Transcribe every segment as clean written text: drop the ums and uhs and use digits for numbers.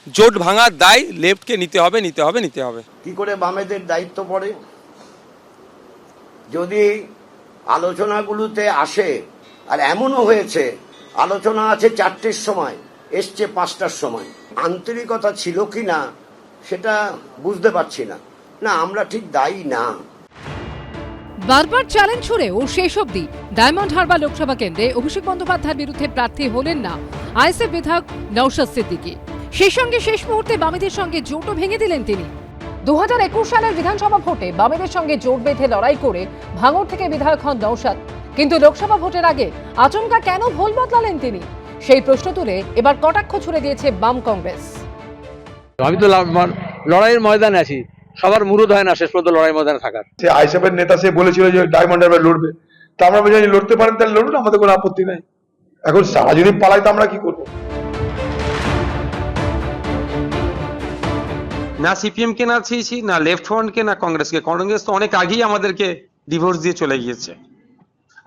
জোট ভাঙার দায় লেফটকে নিতে হবে। কি করে বামেদের দায়িত্ব পড়ে? যদি আলোচনাগুলোতে আসে, আর এমনও হয়েছে আলোচনা আছে 4টের সময়, এসছে 5টার সময়, আন্তরিকতা ছিল কি না সেটা বুঝতে পারছি না। না, আমরা ঠিক দায়ী না। বারবার চ্যালেঞ্জ ছুড়েও শেষ অবধি ডায়মন্ড হারবার লোকসভা কেন্দ্রে অভিষেক বন্দ্যোপাধ্যায়ের বিরুদ্ধে প্রার্থী হলেন না আইএসএফ বিধায়ক নওশাদ সিদ্দিকী। সেই সঙ্গে শেষ মুহূর্তে বামেদের সঙ্গে জোটও ভেঙে দিলেন তিনি। 2021 সালের বিধানসভা ভোটে বামেদের সঙ্গে জোট বেঁধে লড়াই করে ভাঙড় থেকে বিধায়ক হন নওশাদ। কিন্তু লোকসভা ভোটের আগে আচমকা কেন ভোল বদলালেন তিনি, সেই প্রশ্ন তুলে এবার কটাক্ষ ছুড়ে দিয়েছে বাম কংগ্রেস। আমি তো লড়াইয়ের ময়দানে আছি, সবার মুরুদ হয় না শেষ পর্যন্ত লড়াই ময়দানে থাকার। সে আইএসএফের নেতা সে বলেছিল যে ডায়মন্ড হারবার লড়বে, তা আমরা বলি লড়তে পারেন তাহলে লড়ুন, আমাদের কোনো আপত্তি নাই। এখন সারা যদি পালাই তো আমরা কি করবো? না সিপিএম কে না চেয়েছি, না লেফট ফ্রন্টকে, না কংগ্রেসকে। কংগ্রেস তো অনেক আগেই আমাদেরকে ডিভোর্স দিয়ে চলে গিয়েছে।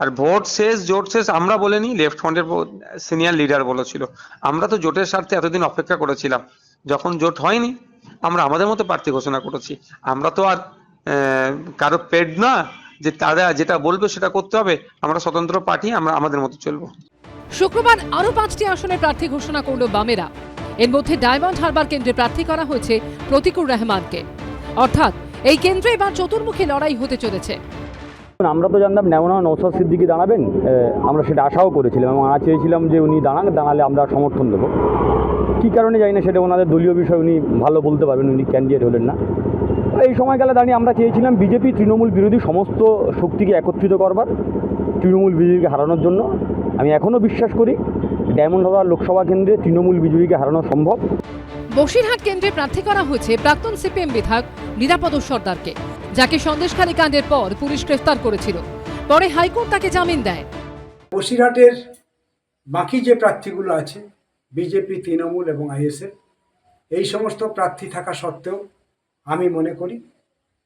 আর ভোট শেষ, জোট শেষ আমরা বলিনি, লেফট ফ্রন্টের সিনিয়র লিডার বলেছিল। আমরা তো জোটের স্বার্থে এতদিন অপেক্ষা করেছিলাম, যখন জোট হয়নি আমরা আমাদের মতো প্রার্থী ঘোষণা করেছি। আমরা তো আর কারো পেড না যে তারা যেটা বলবে সেটা করতে হবে। আমরা স্বতন্ত্র পার্টি, আমরা আমাদের মতো চলবো। শুক্রবার আরো 5টি আসনে প্রার্থী ঘোষণা করল বামেরা। এর মধ্যে ডায়মন্ড হারবার কেন্দ্রে প্রার্থী করা হয়েছে প্রতিকুর রহমানকে। অর্থাৎ এই কেন্দ্রে এবার চতুর্মুখী লড়াই হতে চলেছে। আমরা তো জানতাম নওশাদ সিদ্দিকী দাঁড়াবেন, আমরা সেটা আশাও করেছিলাম এবং আমরা চেয়েছিলাম যে উনি দাঁড়ালে আমরা সমর্থন দেবো। কী কারণে জানি না, সেটা ওনাদের দলীয় বিষয়, উনি ভালো বলতে পারবেন, উনি ক্যান্ডিডেট হলেন না। এই সময়কালে দাঁড়িয়ে আমরা চেয়েছিলাম বিজেপি তৃণমূল বিরোধী সমস্ত শক্তিকে একত্রিত করবার, তৃণমূল বিজেপিকে হারানোর জন্য। আমি এখনও বিশ্বাস করি ডায়মন্ড হারবার লোকসভা কেন্দ্রে তৃণমূল বিজেপিকে হারানো সম্ভব। বসিরহাট কেন্দ্রে প্রার্থী করা হয়েছে প্রাক্তন সিপিএম বিধায়ক নিরাপদ সর্দারকে, যাকে সন্দেশখালী কাণ্ডের পর পুলিশ গ্রেফতার করেছিল। পরে হাইকোর্ট তাকে জামিন দেয়। বসিরহাটের বাকি যে প্রার্থীগুলো আছে, বিজেপি, তৃণমূল এবং আইএসএফ, এই সমস্ত প্রার্থী থাকা সত্ত্বেও আমি মনে করি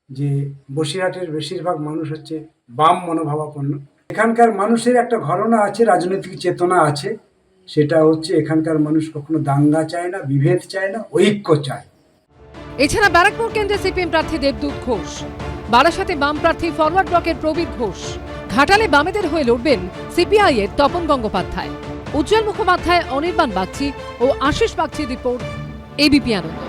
যে বসিরহাটের বেশিরভাগ মানুষ হচ্ছে বাম মনোভাবাপন্ন। এখানকার মানুষের একটা ঘটনা আছে, রাজনৈতিক চেতনা আছে, সেটা হচ্ছে এখানকার মানুষ কখনো দাঙ্গা চায় না, বিভেদ চায় না, ঐক্য চায়। এছাড়া ব্যারাকপুর কেন্দ্রে সিপিএম প্রার্থী দেবদূত ঘোষ, বারাসাতে বাম প্রার্থী ফরওয়ার্ড ব্লকের প্রবীর ঘোষ, ঘাটালে বামেদের হয়ে লড়বেন সিপিআই এর তপন গঙ্গোপাধ্যায়, উজ্জ্বল মুখোপাধ্যায়, অনির্বাণ বাগচি ও আশিস বাগচির রিপোর্ট, এবিপি আনন্দ।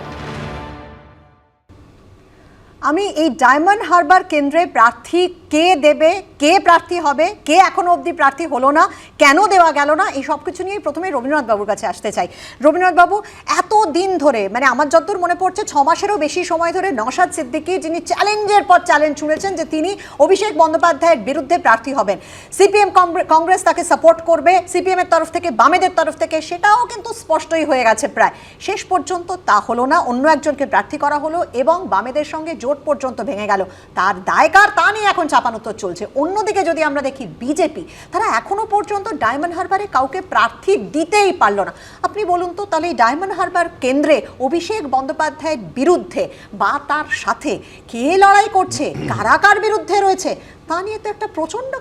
আমি এই ডায়মন্ড হারবার কেন্দ্রে প্রার্থী কে দেবে, কে প্রার্থী হবে, কে এখনো অবধি প্রার্থী হলো না, কেন দেওয়া গেল না, এই সব কিছু নিয়েই প্রথমে রবীন্দ্রনাথ বাবুর কাছে আসতে চাই। রবীন্দ্রনাথ বাবু, এত দিন ধরে, মানে আমার যতদূর মনে পড়ছে 6 মাসেরও বেশি সময় ধরে নওশাদ সিদ্দিকী, যিনি চ্যালেঞ্জের পর চ্যালেঞ্জ শুনেছেন যে তিনি অভিষেক বন্দ্যোপাধ্যায়ের বিরুদ্ধে প্রার্থী হবেন, সিপিএম কংগ্রেস তাকে সাপোর্ট করবে, সিপিএম এর তরফ থেকে, বামেদের তরফ থেকে, সেটাও কিন্তু স্পষ্টই হয়ে গেছে প্রায়। শেষ পর্যন্ত তা হলো না, অন্য একজনকে প্রার্থী করা হলো এবং বামেদের সঙ্গে জোট পর্যন্ত ভেঙে গেল। তার দায়কার তা নিয়ে এখন চাপানোত্তর চলছে। অন্যদিকে যদি আমরা দেখি বিজেপি, তারা এখনো পর্যন্ত ডায়মন্ড হারবারে কাউকে প্রার্থী দিতেই পারলো না। আপনি বলুন তো, তাহলে এই ডায়মন্ড হারবার কেন্দ্রে অভিষেক বন্দ্যোপাধ্যায়ের বিরুদ্ধে বা তার সাথে কে লড়াই করছে, কারা কার বিরুদ্ধে রয়েছে, তা নিয়ে তো একটা প্রচন্ড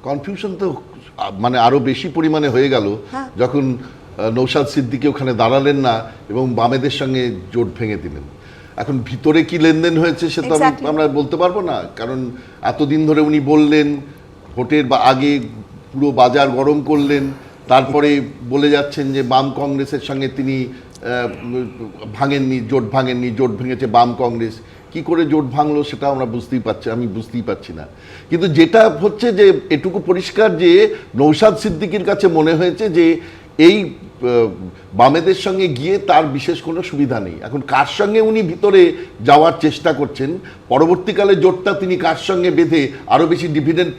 কনফিউশন তো মানে আরো বেশি পরিমাণে হয়ে গেল যখন নওশাদ সিদ্দিকী ওখানে দাঁড়ালেন না এবং বামেদের সঙ্গে জোট ভেঙে দিলেন। এখন ভিতরে কি লেনদেন হয়েছে সেটা আমরা বলতে পারবো না, কারণ এতদিন ধরে উনি বললেন, ভোটের আগে পুরো বাজার গরম করলেন, তারপরে বলে যাচ্ছেন যে বাম কংগ্রেসের সঙ্গে তিনি জোট ভাঙেননি, জোট ভেঙেছে বাম কংগ্রেস। কি করে জোট ভাঙলো সেটা আমরা আমি বুঝতেই পারছি না। কিন্তু যেটা হচ্ছে যে এটুকু পরিষ্কার যে নওশাদ সিদ্দিকীর কাছে মনে হয়েছে যে এই বামেদের সঙ্গে গিয়ে তার বিশেষ কোনো সুবিধা নেই। এখন কার সঙ্গে উনি ভিতরে যাওয়ার চেষ্টা করছেন, পরবর্তীকালে জোটটা তিনি কার সঙ্গে বেঁধে আরও বেশি ডিভিডেন্ড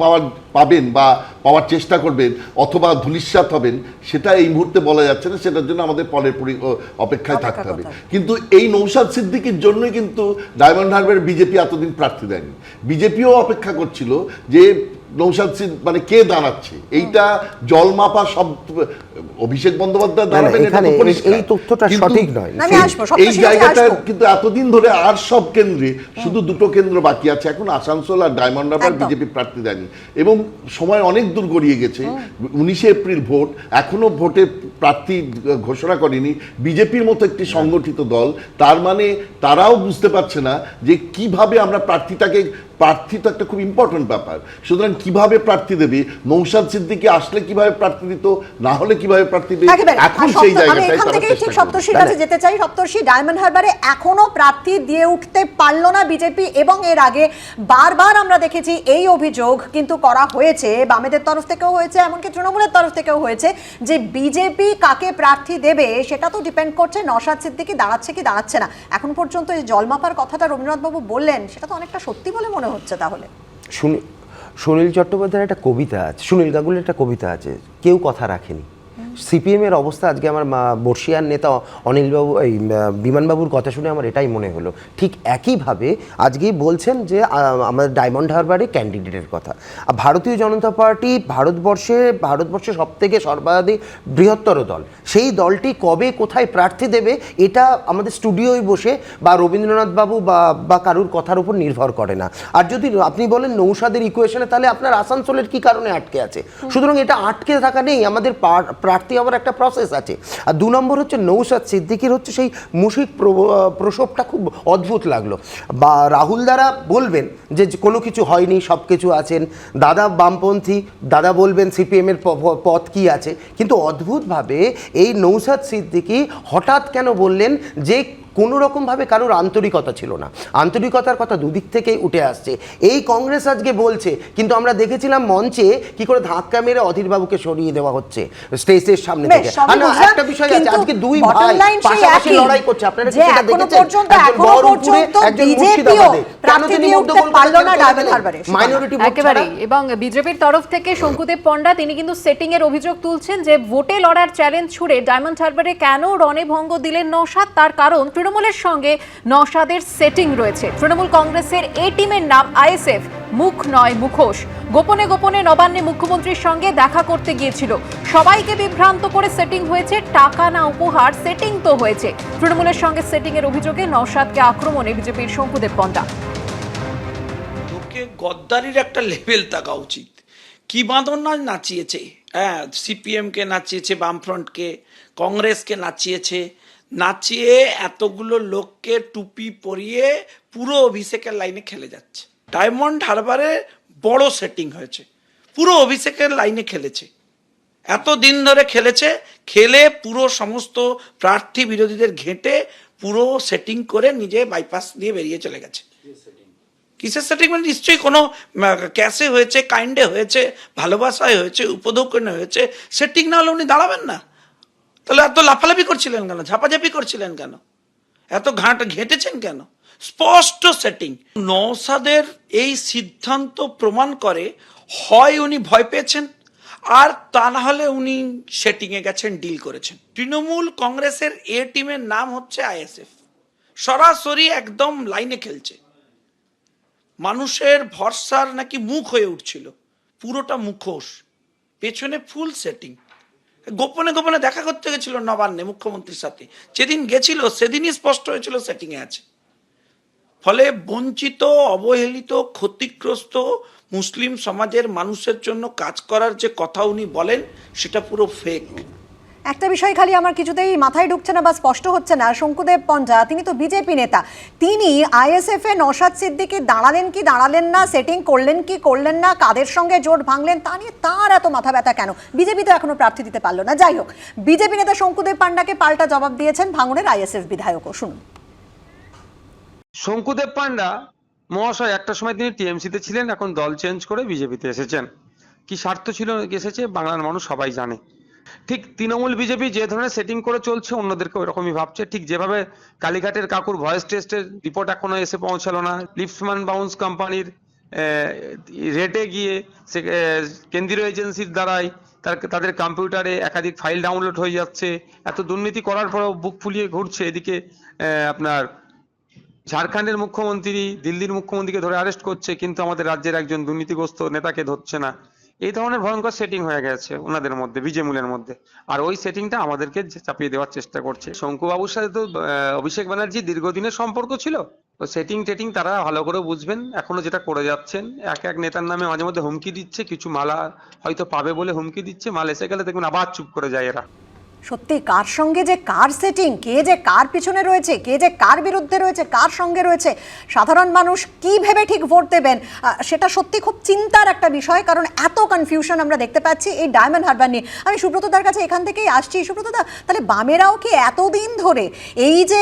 পাবেন বা পাওয়ার চেষ্টা করবেন অথবা ধূলিসাৎ হবেন, সেটা এই মুহূর্তে বলা যাচ্ছে না। সেটার জন্য আমাদের পরের অপেক্ষায় থাকতে হবে। কিন্তু এই নওশাদ সিদ্দিকীর জন্যই কিন্তু ডায়মন্ড হারবার বিজেপি এতদিন প্রার্থী দেয়নি। বিজেপিও অপেক্ষা করছিল যে নৌশাদ মানে কে দাঁড়াচ্ছে এইটা জলমাপা সব অভিষেক বন্দ্যোপাধ্যায় দাঁড়াবেন, এটা তো পরিষ্কার। এই তথ্যটা কিন্তু সঠিক নয়। আমি আসবো, সব এই কিছুতে জায়গাটা আসবো। কিন্তু এতদিন ধরে আর সব কেন্দ্রে শুধু দুটো কেন্দ্র বাকি আছে এখন, আসানসোল আর ডায়মন্ড হারবার একদম। বিজেপি প্রার্থী দেয়নি এবং সময় অনেক দূর গড়িয়ে গেছে। 19 এপ্রিল ভোট, এখনো ভোটে প্রার্থী ঘোষণা করেনি বিজেপির মতো একটি সংগঠিত দল। তার মানে তারাও বুঝতে পারছে না যে কিভাবে আমরা প্রার্থী তো একটা খুব ইম্পর্টেন্ট ব্যাপার, সুতরাং কিভাবে প্রার্থী দেবে, নৌশাদ সিদ্দিকী আসলে কিভাবে প্রার্থী দিত, না হলে কিভাবে প্রার্থী দেবে, একেবারে। এখন আর সেই আমি জায়গাটায় এখান তারা থেকেই ঠিক চেষ্টা করবে। সপ্তর্ষির কাছে যেতে চাই। সপ্তর্ষি, ডায়মন্ড হারবারে এখনো প্রার্থী দিয়ে উঠতে পারলো না বিজেপি, এবং এর আগে বারবার আমরা দেখেছি এই অভিযোগ কিন্তু করা হয়েছে, বামেদের তরফ থেকেও হয়েছে, এমনকি তৃণমূলের তরফ থেকেও হয়েছে, যে বিজেপি কাকে প্রার্থী দেবে সেটা তো ডিপেন্ড করছে নওশাদ সিদ্দিকী দাঁড়াচ্ছে কি দাঁড়াচ্ছে না। এখন পর্যন্ত এই জলমাপার কথাটা রবীন্দ্রনাথবাবু বললেন, সেটা তো অনেকটা সত্যি বলে মনে হচ্ছে। তাহলে সুনীল চট্টোপাধ্যায়ের একটা কবিতা আছে, সুনীল গাঙ্গুলির একটা কবিতা আছে, কেউ কথা রাখেনি। সিপিএমের অবস্থা আজকে আমার বর্ষিয়ার নেতা অনিলবাবু, এই বিমানবাবুর কথা শুনে আমার এটাই মনে হলো। ঠিক একইভাবে আজকেই বলছেন যে আমাদের ডায়মন্ড হারবারে ক্যান্ডিডেটের কথা। ভারতীয় জনতা পার্টি ভারতবর্ষে সবথেকে সর্বাধিক বৃহত্তর দল, সেই দলটি কবে কোথায় প্রার্থী দেবে এটা আমাদের স্টুডিওয় বসে বা রবীন্দ্রনাথ বাবু বা কারুর কথার উপর নির্ভর করে না। আর যদি আপনি বলেন নৌশাদের ইকুয়েশনে, তাহলে আপনার আসানসোলের কি কারণে আটকে আছে? সুতরাং এটা আটকে থাকা নেই, আমাদের প্রার্থী হওয়ার একটা প্রসেস আছে। আর 2 নম্বর হচ্ছে নৌশাদ সিদ্দিকীর হচ্ছে সেই মুশিক প্রসবটা খুব অদ্ভুত লাগলো। বা রাহুল দ্বারা বলবেন যে কোনো কিছু হয়নি, সব কিছু আছেন, দাদা বামপন্থী, দাদা বলবেন সিপিএমের পথ কি আছে, কিন্তু অদ্ভুতভাবে এই নৌশাদ সিদ্দিকী হঠাৎ কেন বললেন যে কোনো রকমভাবে কারোর আন্তরিকতা ছিল না। আন্তরিকতার কথা দুদিক থেকেই উঠে আসছে। এই কংগ্রেস আজকে বলছে, কিন্তু আমরা দেখেছিলাম মঞ্চে কি করে ধাক্কা মেরে অধীরবাবুকে সরিয়ে দেওয়া হচ্ছে স্টেজের সামনে থেকে। একটা বিষয় আছে, আজকে দুই ভাই পাশাপাশি লড়াই করছে, আপনারা কি সেটা দেখেছেন? একজন বহরমপুরে, একজন মুর্শিদাবাদে, কেন তিনি মধ্য কলকাতায় মাইনরিটি ভোট একেবারে। এবং বিজেপির তরফ থেকে শঙ্কুদেব পণ্ডা তিনি কিন্তু সেটিং এর অভিযোগ তুলছেন যে ভোটে লড়ার চ্যালেঞ্জ ছুড়ে ডায়মন্ড হারবারে কেন রণে ভঙ্গ দিলেন নওশাদ, তার কারণ তৃণমূলের সঙ্গে নওশাদের সেটিং রয়েছে। তৃণমূল কংগ্রেসের এই টিমের নাম আইএসএফ, মুখ নয় মুখোশ। গোপনে গোপনে নবান্নে মুখ্যমন্ত্রীর সঙ্গে দেখা করতে গিয়েছিল, সবাইকে বিভ্রান্ত করে সেটিং হয়েছে, টাকা না উপহার, সেটিং তো হয়েছে। তৃণমূলের সঙ্গে সেটিং এর অভিযোগে নওশাদকে আক্রমণে বিজেপির শঙ্কুদেব পণ্ডা। লোকে গদ্দারির একটা লেভেল থাকা উচিত। কি বাঁধন না নাচিয়েছে, হ্যাঁ, সিপিএম কে নাচিয়েছে, বামফ্রন্টকে, কংগ্রেসকে নাচিয়েছে, নাচিয়ে এতগুলো লোককে টুপি পরিয়ে পুরো অভিষেকের লাইনে খেলে যাচ্ছে। ডায়মন্ড হারবারে বড় সেটিং হয়েছে, পুরো অভিষেকের লাইনে খেলেছে, এতদিন ধরে খেলেছে, খেলে পুরো সমস্ত প্রার্থী বিরোধীদের ঘেঁটে পুরো সেটিং করে নিজে বাইপাস দিয়ে বেরিয়ে চলে গেছে। কিসের সেটিং? মানে নিশ্চয়ই কোনো ক্যাশে হয়েছে, কাইন্ডে হয়েছে, ভালোবাসায় হয়েছে, উপঢৌকনে হয়েছে। সেটিং না হলে উনি দাঁড়াবেন না। তাহলে এত লাফালাফি করছিলেন কেন, ঝাপাঝাপি করছিলেন কেন, এত ঘেঁটেছেন কেন? স্পষ্ট সেটিং। নওশাদের এই সিদ্ধান্ত প্রমাণ করে হয় উনি ভয় পেয়েছেন, আর তা না হলে উনি সেটিংয়ে গেছেন, ডিল করেছেন। তৃণমূল কংগ্রেসের এ টিমের নাম হচ্ছে আইএসএফ, সরাসরি একদম লাইনে খেলছে। মানুষের ভরসার নাকি মুখ হয়ে উঠছিল, পুরোটা মুখোশ, পেছনে ফুল সেটিং। গোপনে গোপনে দেখা করতে গেছিল নবান্নে মুখ্যমন্ত্রীর সাথে, যেদিন গেছিল সেদিনই স্পষ্ট হয়েছিল সেটিংয়ে আছে। ফলে বঞ্চিত, অবহেলিত, ক্ষতিগ্রস্ত মুসলিম সমাজের মানুষের জন্য কাজ করার যে কথা উনি বলেন সেটা পুরো ফেক। একটা বিষয় খালি আমার কিছুতেই মাথায় ঢুকছে না বা স্পষ্ট হচ্ছে না, শঙ্কুদেব পণ্ডা তিনি তো বিজেপি নেতা, তিনি আইএসএফ এ নওশাদ সিদ্দিকী দাঁড়ালেন কি দাঁড়ালেন না, সেটিং করলেন কি করলেন না, কাদের সঙ্গে জোট ভাঙলেন, তা নিয়ে তার এত মাথা ব্যথা কেন? বিজেপি তো এখনো প্রার্থী দিতে পারলো না। যাই হোক, বিজেপি নেতা শঙ্কুদেব পণ্ডাকে পাল্টা জবাব দিয়েছেন ভাঙড়ের আইএসএফ বিধায়কও, শুনুন। শঙ্কুদেব পণ্ডা মহাশয় একটা সময় তিনি টিএমসিতে ছিলেন, এখন দল চেঞ্জ করে বিজেপিতে এসেছেন। কি স্বার্থ ছিল এসেছে বাংলার মানুষ সবাই জানে। ঠিক তৃণমূল বিজেপি যে ধরনের সেটিং করে চলছে, অন্যদেরকে ওইরকমই ভাবছে। ঠিক যেভাবে কালীঘাটের কাকুর ভয়েস টেস্টের রিপোর্ট এখনো এসে পৌঁছালো না, লিপসম্যান বাউন্স কোম্পানির রেটে গিয়ে সে কেন্দ্রীয় এজেন্সির দ্বারাই তাদের কম্পিউটারে একাধিক ফাইল ডাউনলোড হয়ে যাচ্ছে, এত দুর্নীতি করার পরেও বুক ফুলিয়ে ঘুরছে। এদিকে আপনার ঝাড়খণ্ডের মুখ্যমন্ত্রী দিল্লির মুখ্যমন্ত্রীকে ধরে অ্যারেস্ট করছে, কিন্তু আমাদের রাজ্যের একজন দুর্নীতিগ্রস্ত নেতাকে ধরছে না। এই ধরনের ভয়ঙ্কর সেটিং হয়ে গেছে ওনাদের মধ্যে, বিজেমূলের মধ্যে। আর ওই সেটিংটা আমাদেরকে চাপিয়ে দেওয়ার চেষ্টা করছে। শঙ্কুবাবুর সাথে তো অভিষেক ব্যানার্জি দীর্ঘদিনের সম্পর্ক ছিল, তো সেটিং টেটিং তারা ভালো করে বুঝবেন। এখনো যেটা করে যাচ্ছেন, এক এক নেতার নামে মাঝে মধ্যে হুমকি দিচ্ছে, কিছু মালা হয়তো পাবে বলে হুমকি দিচ্ছে, মাল এসে গেলে দেখবেন আবার চুপ করে যায় এরা। সত্যি কার সঙ্গে যে কার সেটিং, কে যে কার পিছনে রয়েছে, কে যে কার বিরুদ্ধে রয়েছে, কার সঙ্গে রয়েছে, সাধারণ মানুষ কি ভেবে ঠিক ভোট দেবেন, সেটা সত্যি খুব চিন্তার একটা বিষয়। কারণ এত কনফিউশন আমরা দেখতে পাচ্ছি এই ডায়মন্ড হারবার নিয়ে। আমি সুব্রতদার কাছে এখান থেকেই আসছি। সুব্রতদা, তাহলে বামেরাও কি এতদিন ধরে এই যে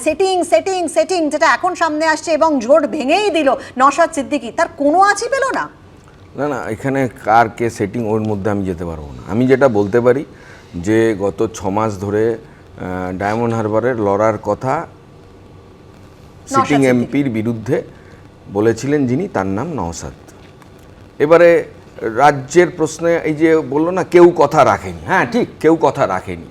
সেটিং সেটিং সেটিং যেটা এখন সামনে আসছে এবং জোট ভেঙেই দিল নওশাদ সিদ্দিকী, তার কোনো আঁচই পেল না? না না, এখানে কার কে সেটিং ওর মধ্যে আমি যেতে পারবো না। আমি যেটা বলতে পারি যে গত 6 মাস ধরে ডায়মন্ড হারবারের লড়ার কথা সিটিং এমপির বিরুদ্ধে বলেছিলেন যিনি, তার নাম নওশাদ। এবারে রাজ্যের প্রশ্নে এই যে বললো না কেউ কথা রাখেনি, হ্যাঁ ঠিক, কেউ কথা রাখেনি।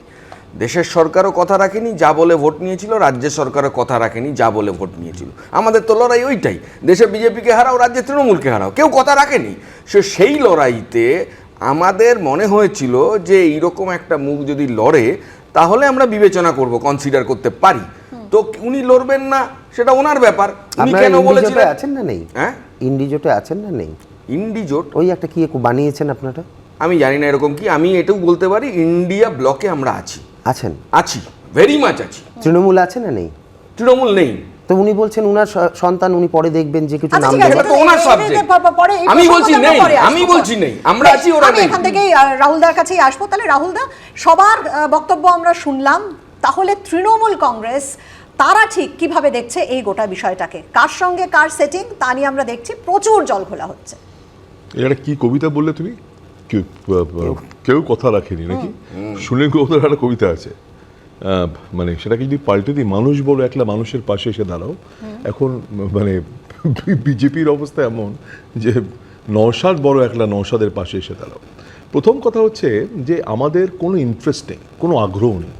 দেশের সরকারও কথা রাখেনি, যা বলে ভোট নিয়েছিল, রাজ্যের সরকারও কথা রাখেনি, যা বলে ভোট নিয়েছিল। আমাদের তো লড়াই ওইটাই, দেশে বিজেপিকে হারাও, রাজ্যে তৃণমূলকে হারাও, কেউ কথা রাখেনি। সেই লড়াইতে আমাদের মনে হয়েছিল যে এইরকম একটা মুখ যদি লড়ে তাহলে আমরা বিবেচনা করব, কনসিডার করতে পারি। তো উনি লড়বেন না, সেটা ওনার ব্যাপার। উনি কেন বলেছিলেন? আছেন না নেই? হ্যাঁ, ইন্ডিজোটে আছেন না নেই? ইন্ডিজোট ওই একটা কি বানিয়েছেন আপনারা? আমি জানি না এরকম কি, আমি এটাও বলতে পারি ইন্ডিয়া ব্লকে আমরা আছি। আছেন? আছি, ভেরি মাচ আছি। তৃণমূল আছে না নেই? তৃণমূল নেই। তো উনি বলছেন উনার সন্তান, উনি পরে দেখবেন যে কিছু নাম এটা তো ওনার সাবজেক্ট। আমি বলছি নেই, আমি বলছি নেই, আমরা আছি, ওরা নেই। এখান থেকে রাহুলদার কাছেই আসবো। তাহলে রাহুলদা, সবার বক্তব্য আমরা শুনলাম, তাহলে তৃণমূল কংগ্রেস তারা ঠিক কিভাবে দেখছে এই গোটা বিষয়টাকে? কার সঙ্গে কার সেটিং তা নিয়ে আমরা দেখছি প্রচুর জল খোলা হচ্ছে। এটা কি কবিতা বললে তুমি? কেউ কথা রাখেনি নাকি? সুনীল গৌদার একটা কবিতা আছে, মানে সেটাকে যদি পাল্টে দিই, মানুষ বলো একলা মানুষের পাশে এসে দাঁড়াও। এখন মানে বিজেপির অবস্থা এমন যে নওশাদ বড় একলা নওশাদের পাশে এসে দাঁড়াও। প্রথম কথা হচ্ছে যে আমাদের কোনো ইন্টারেস্ট নেই, কোনো আগ্রহ নেই।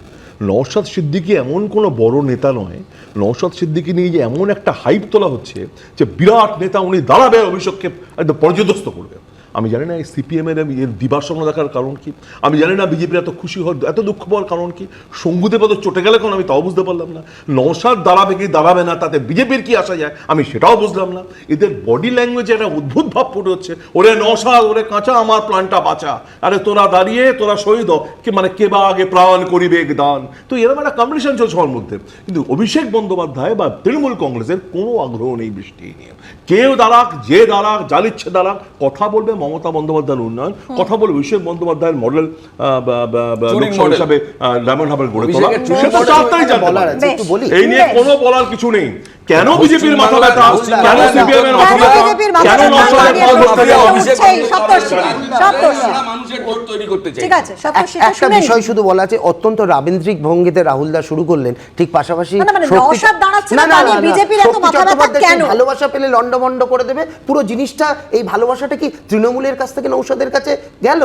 নওশাদ সিদ্দিকী এমন কোনো বড় নেতা নয়। নওশাদ সিদ্দিকী নিয়ে যে এমন একটা হাইপ তোলা হচ্ছে যে বিরাট নেতা, উনি দাঁড়াবে, অভিষেককে একদম পর্যদস্ত করবে। আমি জানি না এই সিপিএমের এর দিবাস্বপ্ন দেখার কারণ কি, আমি জানি না বিজেপির এত খুশি হওয়ার, এত দুঃখ পাওয়ার কারণ কি, সঙ্গুতে পদ চটে গেলে কোন আমি তাও বুঝতে পারলাম না। নওশাদ দাঁড়াবে কি দাঁড়াবে না, তাতে বিজেপির কি আসা যায় আমি সেটাও বুঝলাম না। এদের বডি ল্যাঙ্গুয়েজে একটা অদ্ভুত ভাব ফুটে হচ্ছে, ওরে নওশাদ, ওরে কাঁচা আমার প্রাণটা বাঁচা, আরে তোরা দাঁড়িয়ে তোরা শহীদ কি, মানে কে বা আগে প্রাণ করিবে দান। তো এরকম একটা কম্পিটিশন চলছে সবার মধ্যে। কিন্তু অভিষেক বন্দ্যোপাধ্যায় বা তৃণমূল কংগ্রেসের কোনো আগ্রহ নেই বৃষ্টি নিয়ে। কেউ দাঁড়াক, যে দাঁড়াক, যার ইচ্ছে দাঁড়াক, কথা বলবে মমতা বন্দ্যোপাধ্যায়ের উন্নয়ন, কথা বলবে অভিষেক বন্দ্যোপাধ্যায়ের মডেল লোকসভা হিসাবে ডায়মন্ড হারবার গড়ে তোলা, সেটা চারটাই জানতে পারে। এই নিয়ে কোনো বলার কিছু নেই। কেন বিজেপির মাথা ব্যথা, কেন সিপিএম এর মাথা ব্যথা, কেন একটা বিষয় শুধু বলা আছে, অত্যন্ত রাবীন্দ্রিক ভঙ্গিতে রাহুল দা শুরু করলেন, ঠিক পাশাপাশি ভালোবাসা পেলে লন্ডভন্ড করে দেবে পুরো জিনিসটা। এই ভালোবাসাটা কি তৃণমূলের কাছ থেকে নওশাদের কাছে গেল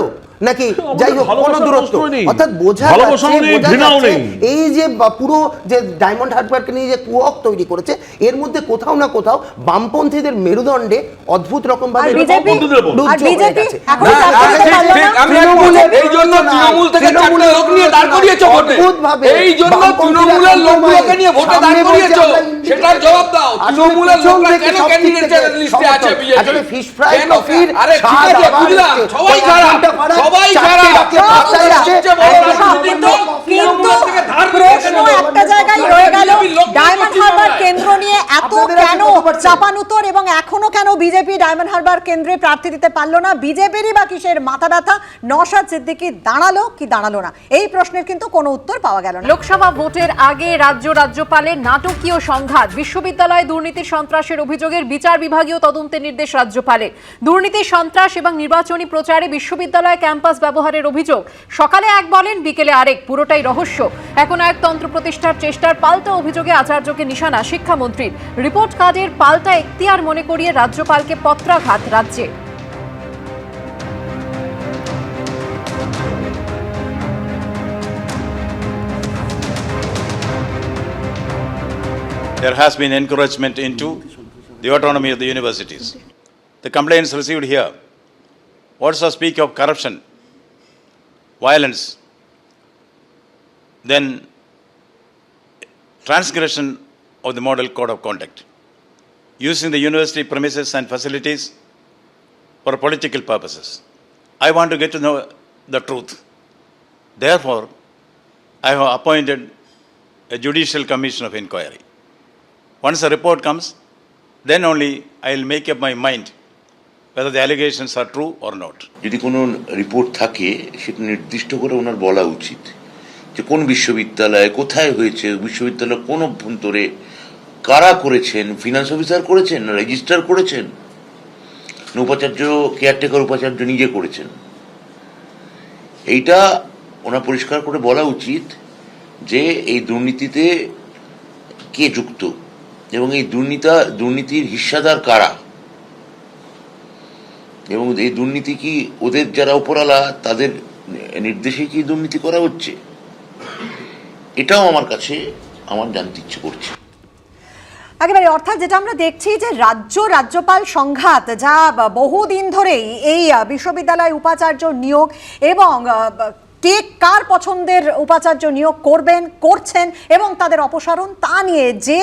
নাকি? যাই হোক, কোনো দূরত্ব, অর্থাৎ বোঝা যাচ্ছে এই যে পুরো যে ডায়মন্ড হারবারকে নিয়ে যে কুয়ক তৈরি করেছে, এর মধ্যে কোথাও না কোথাও বামপন্থীদের মেরুদণ্ডে অদ্ভুত রকম ভাবে কেন্দ্র নিয়ে এত কেন চাপানুতর এবং এখনো কেন বিজেপি ডায়মন্ড হারবার কেন্দ্রে প্রার্থী দিতে পারলো না? বিজেপিরই বা কিসের মাথা ব্যথা? নওশাদ সিদ্দিকী দাঁড়ালো কি দাঁড়ালো না, এই প্রশ্নের কিন্তু কোনো উত্তর পাওয়া গেল না। লোকসভা ভোটের আগে রাজ্যপালের নাটকীয় সংঘাত, বিশ্ববিদ্যালয়ে দুর্নীতি সন্ত্রাসের অভিযোগের বিচার বিভাগীয় তদন্তের নির্দেশ রাজ্যপালের। দুর্নীতি সন্ত্রাস এবং নির্বাচনী প্রচারে বিশ্ববিদ্যালয় ক্যাম্পাস ব্যবহারের অভিযোগ, সকালে এক বলেন বিকেলে আরেক, পুরোটাই রহস্য। একনায়কতন্ত্র প্রতিষ্ঠার চেষ্টার পাল্টা অভিযোগে আচার্যকে নিশানা শিক্ষামন্ত্রীর। রিপোর্ট কার্ডের পাল্টা এখতিয়ার মনে করিয়ে রাজ্যপালকে পত্রাঘাত রাজ্যে। there has been encouragement into the autonomy of the universities. The complaints received here also speak of corruption, violence, then transgression of the model code of conduct, using the university premises and facilities for political purposes. I want to get to know the truth. Therefore, I have appointed a judicial commission of inquiry. Once a report comes, then only I will make up my mind whether the allegations are true or not. যদি কোনো report থাকে সেটা নির্দিষ্ট করে ওনার বলা উচিত যে কোন বিশ্ববিদ্যালয়ে কোথায় হয়েছে, বিশ্ববিদ্যালয় কোন অভ্যন্তরে কারা করেছেন, ফিনান্স অফিসার করেছেন না রেজিস্ট্রার করেছেন না উপাচার্য, কেয়ারটেকার উপাচার্য নিজে করেছেন। এইটা ওনার পরিষ্কার করে বলা উচিত যে এই দুর্নীতিতে কে যুক্ত এবং এই দুর্নীতির হিস্সাদার কারা, এবং এই দুর্নীতি কি ওদের যারা উপরালা তাদের নির্দেশে কি দুর্নীতি করা হচ্ছে, এটাও আমার কাছে আমার জানতে ইচ্ছে করছে। একেবারে, অর্থাৎ যেটা আমরা দেখছি যে রাজ্যপাল সংঘাত যা বহুদিন ধরেই এই বিশ্ববিদ্যালয় উপাচার্য নিয়োগ এবং কে কার পছন্দের উপাচার্য নিয়োগ করছেন এবং তাদের অপসারণ তা নিয়ে যে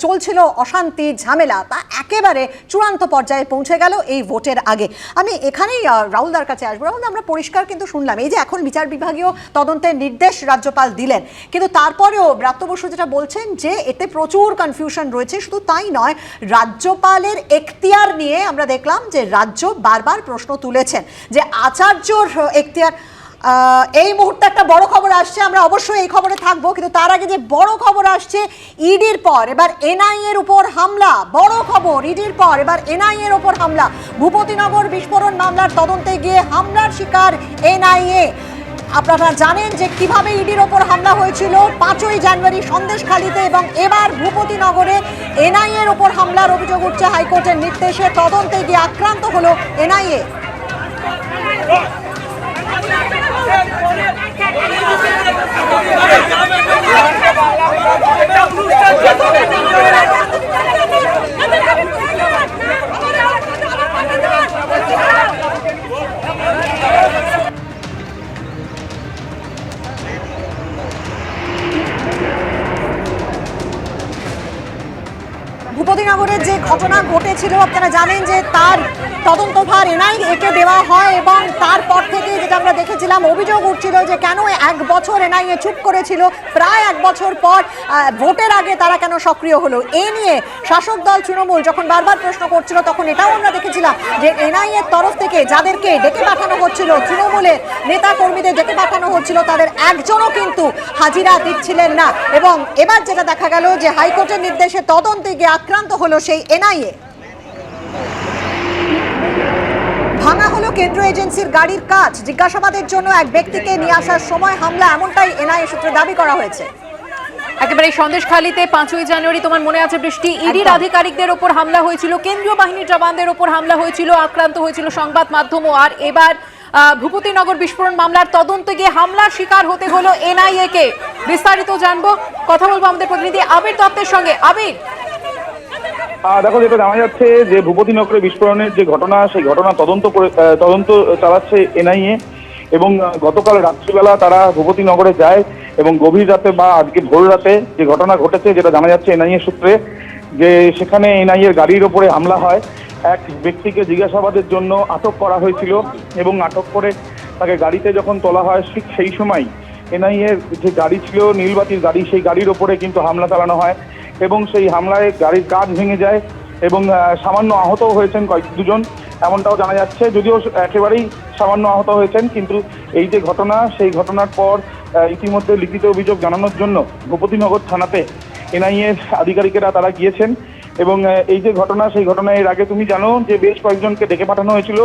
চলছিল অশান্তি ঝামেলা, তা একেবারে চূড়ান্ত পর্যায়ে পৌঁছে গেল এই ভোটের আগে। আমি এখানেই রাহুলদার কাছে আসবো। রাহুল, আমরা পরিষ্কার কিন্তু শুনলাম এই যে এখন বিচার বিভাগীয় তদন্তের নির্দেশ রাজ্যপাল দিলেন, কিন্তু তারপরেও ব্রাত্য বসু যেটা বলছেন যে এতে প্রচুর কনফিউশন রয়েছে। শুধু তাই নয়, রাজ্যপালের এখতিয়ার নিয়ে আমরা দেখলাম যে রাজ্য বারবার প্রশ্ন তুলেছেন যে আচার্যর এখতিয়ার। এই মুহূর্তে একটা বড় খবর আসছে, আমরা অবশ্যই এই খবরে থাকবো, কিন্তু তার আগে যে বড় খবর আসছে ইডির পর এবার এনআইএ এর উপর হামলা। বড় খবর, ইডির পর এবার এনআইএ এর উপর হামলা। ভূপতিনগর বিস্ফোরণ মামলার তদন্তে গিয়ে হামলার শিকার এনআইএ। আপনারা জানেন যে কিভাবে ইডির ওপর হামলা হয়েছিল 5ই জানুয়ারি সন্দেশখালীতে, এবং এবার ভূপতিনগরে এনআইএ এর উপর হামলার অভিযোগ উঠছে হাইকোর্টের নির্দেশে। তদন্তে গিয়ে আক্রান্ত হলো এনআইএ। ভূপতিনগরের যে ঘটনা ঘটেছিল আপনারা জানেন যে তার তদন্তভার এনআইএকে দেওয়া হয়, এবং তারপর থেকে যেটা আমরা দেখেছিলাম অভিযোগ উঠছিল যে কেন 1 বছর এনআইএ চুপ করেছিল, প্রায় 1 বছর পর ভোটের আগে তারা কেন সক্রিয় হলো। এ নিয়ে শাসক দল তৃণমূল যখন বারবার প্রশ্ন করছিল, তখন এটাও আমরা দেখেছিলাম যে এনআইএর তরফ থেকে যাদেরকে ডেকে পাঠানো হচ্ছিল, তৃণমূলের নেতা কর্মীদের ডেকে পাঠানো হচ্ছিল, তাদের একজনও কিন্তু হাজিরা দিচ্ছিলেন না। এবং এবার যেটা দেখা গেল যে হাইকোর্টের নির্দেশে তদন্তে গিয়ে আক্রান্ত হলো সেই এনআইএ। ভাঙা হলো কেন্দ্রীয় এজেন্সির গাড়ির কাজ। জিজ্ঞাসাবাদের জন্য এক ব্যক্তিকে নিয়ে আসার সময় হামলা, এমনটাই এনআইএ সূত্রে দাবি করা হয়েছে। একেবারে সন্দেশখালীতে 5ই জানুয়ারি তোমার মনে আছে বৃষ্টি, ইডির আধিকারিকদের ওপর হামলা হয়েছিল, কেন্দ্রীয় বাহিনীর জওয়ানদের ওপর হামলা হয়েছিল, আক্রান্ত হয়েছিল সংবাদ মাধ্যমও। আর এবার ভূপতিনগর বিস্ফোরণ মামলার তদন্তে গিয়ে হামলার শিকার হতে হলো এনআইএ কে। বিস্তারিত জানবো, কথা বলবো আমাদের প্রতিনিধি আবির দত্তের সঙ্গে। আবির, দেখো, যেটা জানা যাচ্ছে যে ভূপতিনগরে বিস্ফোরণের যে ঘটনা, সেই ঘটনা তদন্ত চালাচ্ছে এনআইএ, এবং গতকাল রাত্রিবেলা তারা ভূপতিনগরে যায় এবং গভীর রাতে বা আজকে ভোর রাতে যে ঘটনা ঘটেছে, যেটা জানা যাচ্ছে এনআইএ সূত্রে, যে সেখানে এনআইএর গাড়ির ওপরে হামলা হয়। এক ব্যক্তিকে জিজ্ঞাসাবাদের জন্য আটক করা হয়েছিল, এবং আটক করে তাকে গাড়িতে যখন তোলা হয় ঠিক সেই সময় এনআইএর যে গাড়ি ছিল, নীলবাতির গাড়ি, সেই গাড়ির ওপরে কিন্তু হামলা চালানো হয়, এবং সেই হামলায় গাড়ির কাঁচ ভেঙে যায় এবং সামান্য আহত হয়েছেন দুজন, এমনটাও জানা যাচ্ছে। যদিও একেবারেই সামান্য আহত হয়েছেন, কিন্তু এই যে ঘটনা, সেই ঘটনার পর ইতিমধ্যে লিখিত অভিযোগ জানানোর জন্য ভূপতিনগর থানাতে এনআইএর আধিকারিকেরা তারা গিয়েছেন। এবং এই যে ঘটনা, সেই ঘটনায় এর আগে তুমি জানো যে বেশ কয়েকজনকে ডেকে পাঠানো হয়েছিল,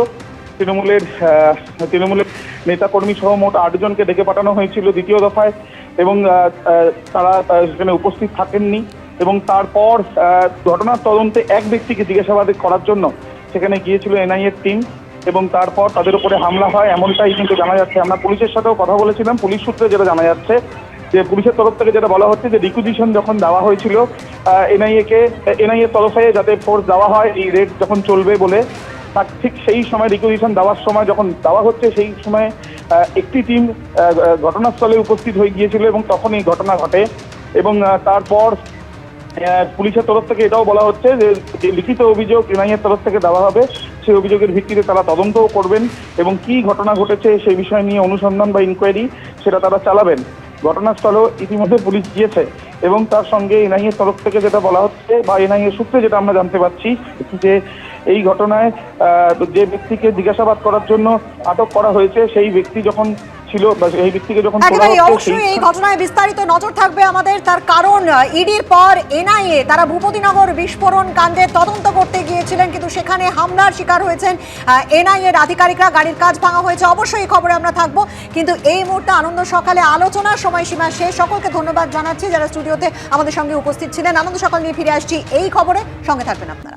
তৃণমূলের নেতাকর্মী সহ মোট 8 জনকে ডেকে পাঠানো হয়েছিল দ্বিতীয় দফায়, এবং তারা সেখানে উপস্থিত থাকেননি। এবং তারপর ঘটনার তদন্তে এক ব্যক্তিকে জিজ্ঞাসাবাদ করার জন্য সেখানে গিয়েছিল এনআইএর টিম, এবং তারপর তাদের উপরে হামলা হয়, এমনটাই কিন্তু জানা যাচ্ছে। আমরা পুলিশের সাথেও কথা বলেছিলাম, পুলিশ সূত্রে যেটা জানা যাচ্ছে যে পুলিশের তরফ থেকে যেটা বলা হচ্ছে যে রিকুইজিশন যখন দেওয়া হয়েছিল এনআইএ তরফে যাতে ফোর্স দেওয়া হয় এই রেড যখন চলবে বলে, তার ঠিক সেই সময় রিকুইজিশন দেওয়ার সময় যখন দেওয়া হচ্ছে সেই সময় একটি টিম ঘটনাস্থলে উপস্থিত হয়ে গিয়েছিল এবং তখন এই ঘটনা ঘটে। এবং তারপর পুলিশের তরফ থেকে এটাও বলা হচ্ছে যে লিখিত অভিযোগ এনআইএর তরফ থেকে দেওয়া হবে, সেই অভিযোগের ভিত্তিতে তারা তদন্তও করবেন এবং কি ঘটনা ঘটেছে সেই বিষয় নিয়ে অনুসন্ধান বা ইনকোয়ারি সেটা তারা চালাবেন। ঘটনাস্থলেও ইতিমধ্যে পুলিশ গিয়েছে এবং তার সঙ্গে এনআইএর তরফ থেকে যেটা বলা হচ্ছে বা এনআইএর সূত্রে যেটা আমরা জানতে পারছি যে এই ঘটনায় যে ব্যক্তিকে জিজ্ঞাসাবাদ করার জন্য আটক করা হয়েছে সেই ব্যক্তি যখন ছিল বা এই ব্যক্তিকে যখন অবশ্যই এই ঘটনায় বিস্তারিত নজর থাকবে আমাদের, তার কারণ ইডির পর এনআইএ তারা ভূপতিনগর বিস্ফোরণ কাণ্ডে তদন্ত করতে গিয়েছিলেন, কিন্তু সেখানে হামলার শিকার হয়েছেন এনআইএর আধিকারিকরা, গাড়ির কাজ ভাঙা হয়েছে। অবশ্যই এই খবরে আমরা থাকবো, কিন্তু এই মুহূর্তে আনন্দ সকালে আলোচনার সময়সীমা শেষ। সকলকে ধন্যবাদ জানাচ্ছি যারা স্টুডিওতে আমাদের সঙ্গে উপস্থিত ছিলেন। আনন্দ সকাল নিয়ে ফিরে আসছি এই খবরে, সঙ্গে থাকবেন আপনারা।